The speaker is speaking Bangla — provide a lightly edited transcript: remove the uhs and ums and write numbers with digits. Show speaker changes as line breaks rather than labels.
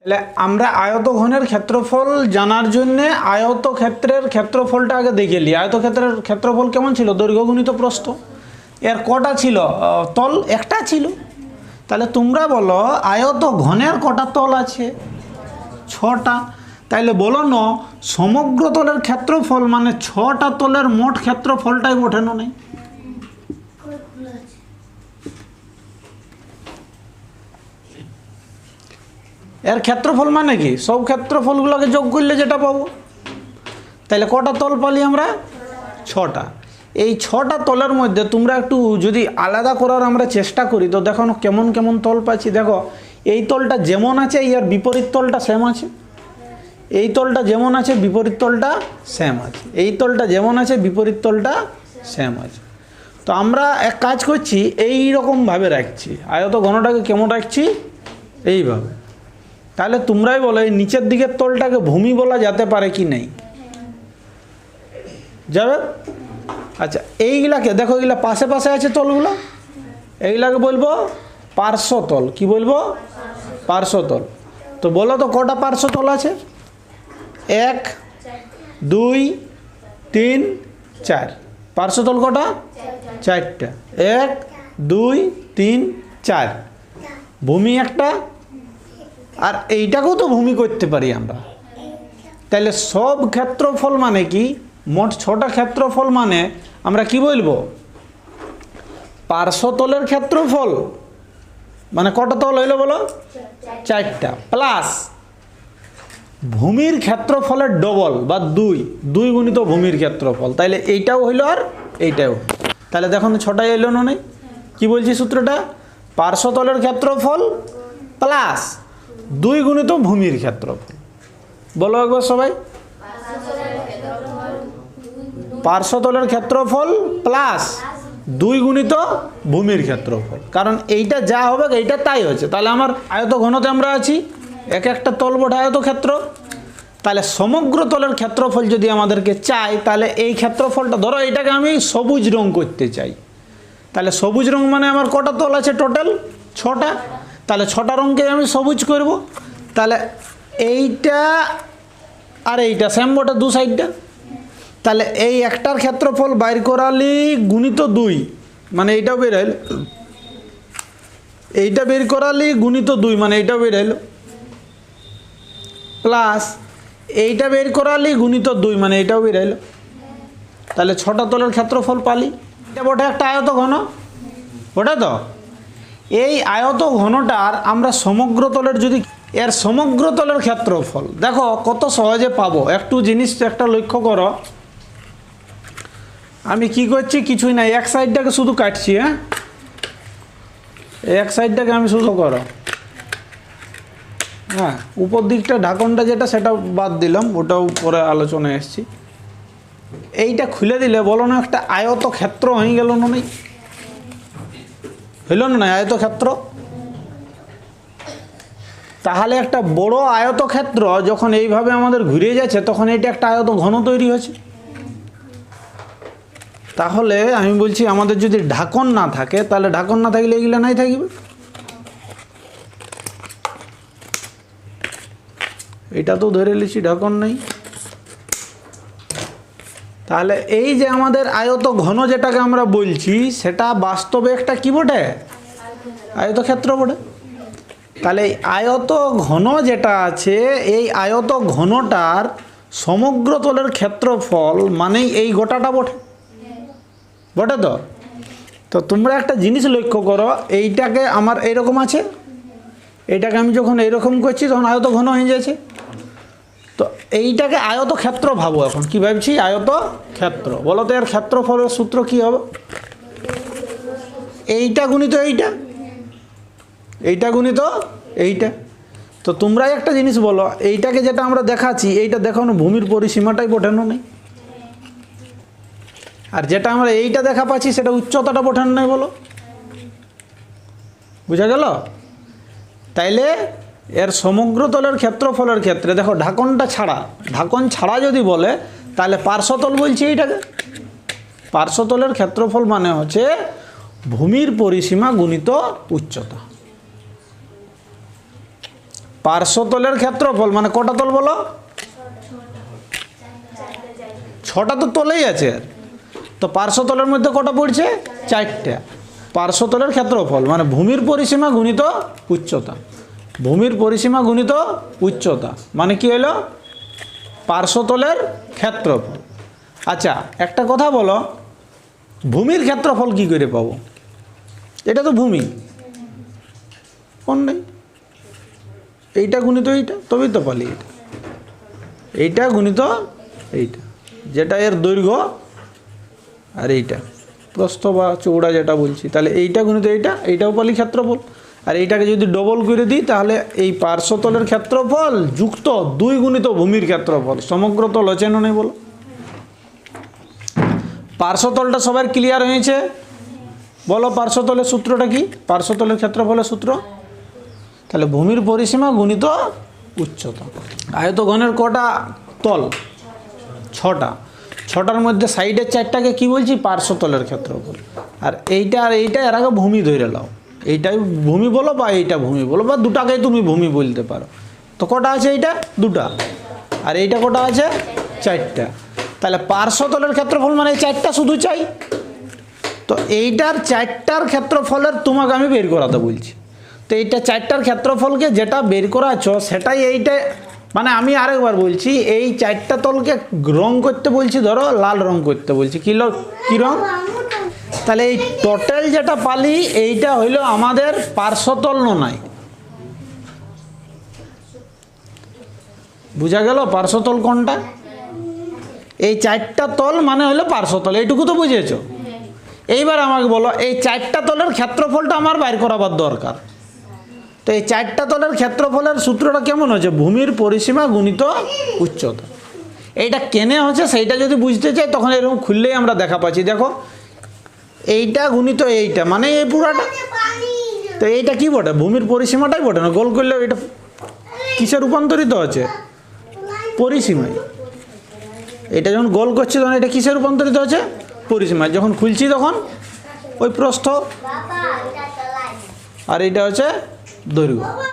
তাহলে আমরা আয়তঘনের ক্ষেত্রফল জানার জন্য আয়তক্ষেত্রের ক্ষেত্রফলটা আগে দেখে নিই। আয়তক্ষেত্রের ক্ষেত্রফল কেমন ছিল? দৈর্ঘ্য গুণিত প্রস্থ। এর কটা ছিল তল? একটা ছিল। তাহলে তোমরা বলো আয়তঘনের কটা তল আছে? 6টা। তাইলে বলো না সমগ্র তলের ক্ষেত্রফল মানে 6টা তলের মোট ক্ষেত্রফলটাই ওঠেনো নেই। এর ক্ষেত্রফল মানে কি? সব ক্ষেত্রফলগুলোকে যোগ করলে যেটা পাবো। তাহলে কটা তল পালি আমরা? 6টা। এই 6টা তলের মধ্যে তোমরা একটু যদি আলাদা করার আমরা চেষ্টা করি তো দেখো কেমন কেমন তল পাচ্ছি। দেখো এই তলটা যেমন আছে এর বিপরীত তলটা সেম আছে। এই তলটা যেমন আছে বিপরীত তলটা সেম আছে। এই তলটা যেমন আছে বিপরীত তলটা সেম আছে। তো আমরা এক কাজ করছি, এই রকমভাবে রাখছি আয়তঘনটাকে। কেমন রাখছি? এইভাবে। তাহলে তোমরাই বলো এই নিচের দিকের তলটাকে ভূমি বলা যেতে পারে কি নেই? যাবে। আচ্ছা এইগুলাকে দেখো, এগুলা পাশে পাশে আছে তলগুলো, এইগুলাকে বলবো পার্শ্বতল। কি বলবো? পার্শ্বতল। তো বলো তো কটা পার্শ্বতল আছে? 1 2 3 4। পার্শ্বতল কটা? 4টা। 1 2 3 4। ভূমি একটা, আর এইটাকেও তো ভূমি করতে পারি আমরা। তাহলে সব ক্ষেত্রফল মানে কি? মোট 6টা ক্ষেত্রফল মানে আমরা কি বলবো? পার্শ্বতলের ক্ষেত্রফল মানে কটা তল হইলো বলো? 4টা। প্লাস ভূমির ক্ষেত্রফলের ডবল বা 2 গুণিত ভূমির ক্ষেত্রফল। তাইলে এইটাও হইলো আর এইটাও। তাহলে দেখুন 6টাই এলো না নেই? কি বলছি সূত্রটা? পার্শ্বতলের ক্ষেত্রফল প্লাস 2 গুণিত ভূমির ক্ষেত্রফল। বলো একবার সবাই। পার্শ্বতলের ক্ষেত্রফল প্লাস 2 গুণিত ভূমির ক্ষেত্রফল। কারণ এইটা যা হবে এইটা তাই হচ্ছে। তাহলে আমার আয়তঘনতে আমরা আছি, এক একটা তল বটে আয়তক্ষেত্র। তাহলে সমগ্র তলের ক্ষেত্রফল যদি আমাদেরকে চাই, তাহলে এই ক্ষেত্রফলটা ধরো এটাকে আমি সবুজ রং করতে চাই। তাহলে সবুজ রং মানে আমার কটা তল আছে টোটাল? 6টা। তাহলে 6টা রঙকে আমি সবুজ করব। তাহলে এইটা আর এইটা সেম বটে দু সাইডটা। তাহলে এই একটার ক্ষেত্রফল বাইর করালি গুণিত 2 মানে এইটাও বের হইল। এইটা বের করালি গুণিত 2 মানে এইটাও বের হইল। প্লাস এইটা বের করালি গুণিত 2 মানে এইটাও বের হইল। তাহলে 6টা তলের ক্ষেত্রফল পালি। এটা বটে একটা আয়তঘন, ওটা তো। এই আয়তঘনটার আমরা সমগ্র তলের যদি এর সমগ্র তলের ক্ষেত্রফল দেখো কত সহজে পাবো। একটু জিনিস একটা লক্ষ্য করো। আমি কি করছি? কিছুই না, এক সাইডটাকে শুধু কাটছি। হ্যাঁ, এক সাইডটাকে আমি শুধু করো। হ্যাঁ, উপর দিকটা ঢাকনটা যেটা সেটা বাদ দিলাম, ওটাও পরে আলোচনায় এসছি। এইটা খুলে দিলে বলো না একটা আয়তক্ষেত্র হয়ে গেল না? নেই হইল না আয়তক্ষেত্র? তাহলে একটা বড় আয়তক্ষেত্র যখন এইভাবে আমাদের ঘুরে যাচ্ছে তখন এটা একটা আয়তঘন তৈরি হয়েছে। তাহলে আমি বলছি আমাদের যদি ঢাকন না থাকে, তাহলে ঢাকন না থাকলে এইগুলো নাই থাকবে। এটা তো ধরে লিছি ঢাকন নেই। তাহলে এই যে আমাদের আয়তঘন যেটাকে আমরা বলছি সেটা বাস্তবে একটা কি বটে? আয়তক্ষেত্র বটে। তাহলে এই আয়তঘন যেটা আছে এই আয়তঘনটার সমগ্র তলের ক্ষেত্রফল মানেই এই গোটাটা বটে, বটে তো। তো তোমরা একটা জিনিস লক্ষ্য করো, এইটাকে আমার এইরকম আছে, এইটাকে আমি যখন এইরকম করছি তখন আয়তঘন হয়ে যাচ্ছে। তো এইটাকে আয়তক্ষেত্র ভাবো। এখন কি ভাবছি? আয়তক্ষেত্র। বলো তো এর ক্ষেত্রফলের সূত্র কি হবে? এইটা গুণিত এইটা, এইটা গুণিত এইটা। তো তোমরাই একটা জিনিস বলো, এইটাকে যেটা আমরা দেখাচ্ছি এইটা দেখো না ভূমির পরিসীমাটাই বোঝানো নেই, আর যেটা আমরা এইটা দেখা পাচ্ছি সেটা উচ্চতাটা বোঝানো নেই। বলো, বুঝা গেল? তাইলে এর সমগ্র তলের ক্ষেত্রফলের ক্ষেত্রে দেখো ঢাকনটা ছাড়া, ঢাকন ছাড়া যদি বলে তাহলে পার্শ্বতল বলছি এইটাকে। পার্শ্বতলের ক্ষেত্রফল মানে হচ্ছে ভূমির পরিসীমা গুণিত উচ্চতা। পার্শ্বতলের ক্ষেত্রফল মানে কটা তল বলো? 6টা তো তলেই আছে। তো পার্শ্বতলের মধ্যে কটা পড়ছে? 4টা। পার্শ্বতলের ক্ষেত্রফল মানে ভূমির পরিসীমা গুণিত উচ্চতা। ভূমির পরিসীমা গুণিত উচ্চতা মানে কি হলো? পার্শ্বতলের ক্ষেত্রফল। আচ্ছা একটা কথা বলো, ভূমির ক্ষেত্রফল কি করে পাবো? এটা তো ভূমি, কোন নেই, এইটা গুণিত এইটা, তবেই তো পালি। এইটা গুণিত এইটা, যেটা এর দৈর্ঘ্য আর এইটা প্রস্থ বা চৌড়া যেটা বলছি, তাহলে এইটা গুণিত এইটা, এইটাও পালি ক্ষেত্রফল। আর এইটাকে যদি ডবল করে দিই তাহলে এই পার্শ্বতলের ক্ষেত্রফল যুক্ত 2 গুণিত ভূমির ক্ষেত্রফল। সমগ্র তল হচ্ছে না নেই বলো? পার্শ্বতলটা সবার ক্লিয়ার হয়েছে? বলো পার্শ্বতলের সূত্রটা কি? পার্শ্বতলের ক্ষেত্রফলের সূত্র তাহলে ভূমির পরিসীমা গুণিত উচ্চতা। আয়তঘনের কটা তল? 6টা। 6টার মধ্যে সাইডের 4টাকে কি বলছি? পার্শ্বতলের ক্ষেত্রফল। আর এইটা আর এইটা এর আগে ভূমি ধরে নাও, এইটাই ভূমি বলো বা এইটা ভূমি বলো, বা দুটাকেই তুমি ভূমি বলতে পারো। তো কটা আছে? এইটা 2টা। আর এইটা কটা আছে? 4টা। তাহলে পার্শ্বতলের ক্ষেত্রফল মানে 4টা শুধু চাই। তো এইটার 4টার ক্ষেত্রফলের তোমাকে আমি বের করাতে বলছি। তো এইটা 4টার ক্ষেত্রফলকে যেটা বের করাচ্ছ সেটাই এইটা, মানে আমি আরেকবার বলছি, এই 4টা তলকে রং করতে বলছি, ধরো লাল রং করতে বলছি। কী রং? তাহলে এই টোটাল যেটা পালি এইটা হইল আমাদের পার্শ্বতল নয়। বুঝা গেল পার্শ্বতল কোনটা? এই 4টা তল মানে হলো পার্শ্বতল, এইটুকু তো বুঝেছ। এইবার আমাকে বলো এই 4টা তলের ক্ষেত্রফলটা আমার বাইর করাবার দরকার। তো এই 4টা তলের ক্ষেত্রফলের সূত্রটা কেমন হচ্ছে? ভূমির পরিসীমা গুণিত উচ্চতা। এইটা কেনে হচ্ছে সেইটা যদি বুঝতে চাই তখন এরকম খুললেই আমরা দেখা পাচ্ছি। দেখো এইটা গুণিত এইটা মানে এই পুরাটা। তো এইটা কি বটে? ভূমির পরিসীমাটাই বটে না? গোল করলেও এটা কিসে রূপান্তরিত হচ্ছে? পরিসীমায়। এটা যখন গোল করছি তখন এটা কিসে রূপান্তরিত হচ্ছে? পরিসীমায়। যখন খুলছি তখন ওই প্রস্থ, আর এইটা হচ্ছে দৈর্ঘ্য।